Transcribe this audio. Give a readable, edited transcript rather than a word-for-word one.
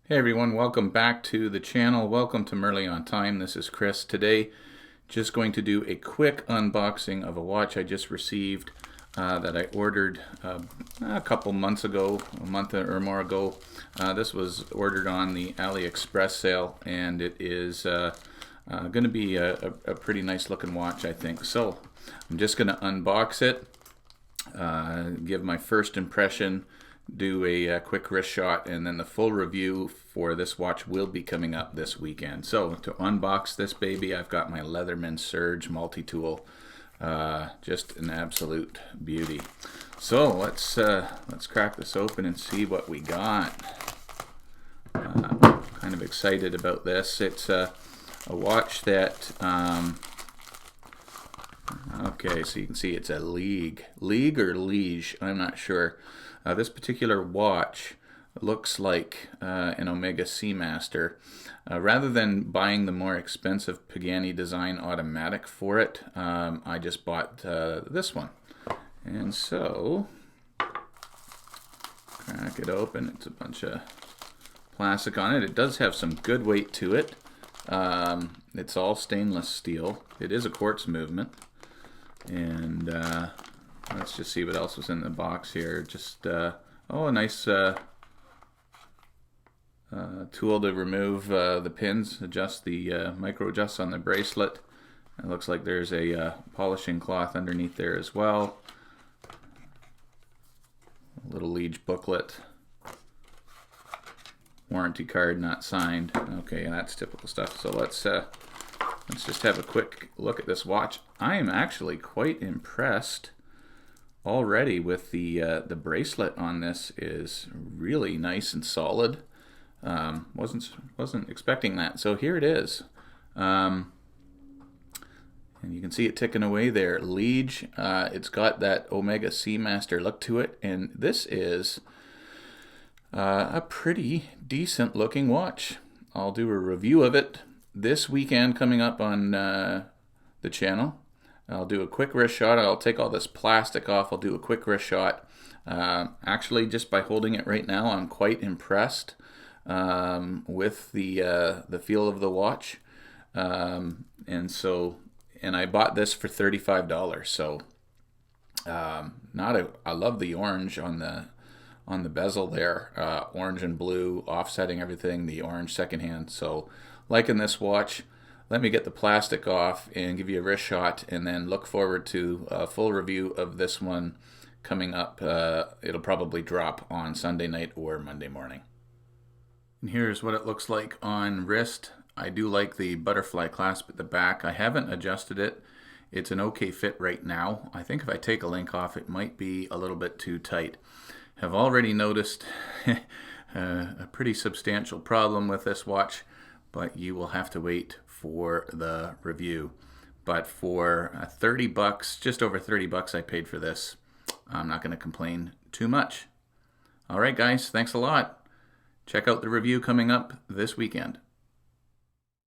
Hey everyone, welcome back to the channel. Welcome to Merely on Time. This is Chris. Today, just going to do a quick unboxing of a watch I just received that I ordered a couple months ago, a month or more ago. This was ordered on the AliExpress sale, and it is going to be a pretty nice looking watch, I think. So I'm just going to unbox it, give my first impression, do a quick wrist shot, and then the full review for this watch will be coming up this weekend. So to unbox this baby, I've got my Leatherman Surge multi-tool. Just an absolute beauty. So let's crack this open and see what we got. Kind of excited about this. It's a watch that okay, so you can see it's a Lige or Lige, I'm not sure. This particular watch looks like an Omega Seamaster. Rather than buying the more expensive Pagani design automatic for it, I just bought this one. And so, crack it open. It's a bunch of plastic on it. It does have some good weight to it. It's all stainless steel. It is a quartz movement. And let's just see what else was in the box here. Just, oh, a nice tool to remove the pins, adjust the micro adjusts on the bracelet. It looks like there's a polishing cloth underneath there as well. A little Lige booklet. Warranty card not signed. Okay, that's typical stuff. So let's just have a quick look at this watch. I am actually quite impressed already with the bracelet on this. Is really nice and solid. Wasn't expecting that. So here it is. And you can see it ticking away there. Lige. It's got that Omega Seamaster look to it, and this is a pretty decent looking watch. I'll do a review of it this weekend coming up on the channel. I'll do a quick wrist shot. I'll take all this plastic off. I'll do a quick wrist shot. Actually, just by holding it right now, I'm quite impressed with the feel of the watch. And I bought this for $35. So I love the orange on the bezel there, orange and blue, offsetting everything. The orange secondhand. So liking this watch. Let me get the plastic off and give you a wrist shot, and then look forward to a full review of this one coming up. It'll probably drop on Sunday night or Monday morning. And here's what it looks like on wrist. I do like the butterfly clasp at the back. I haven't adjusted it. It's an okay fit right now. I think if I take a link off, it might be a little bit too tight. Have already noticed a pretty substantial problem with this watch, but you will have to wait for the review. But for $30, just over $30 I paid for this, I'm not going to complain too much. All right, guys, thanks a lot. Check out the review coming up this weekend.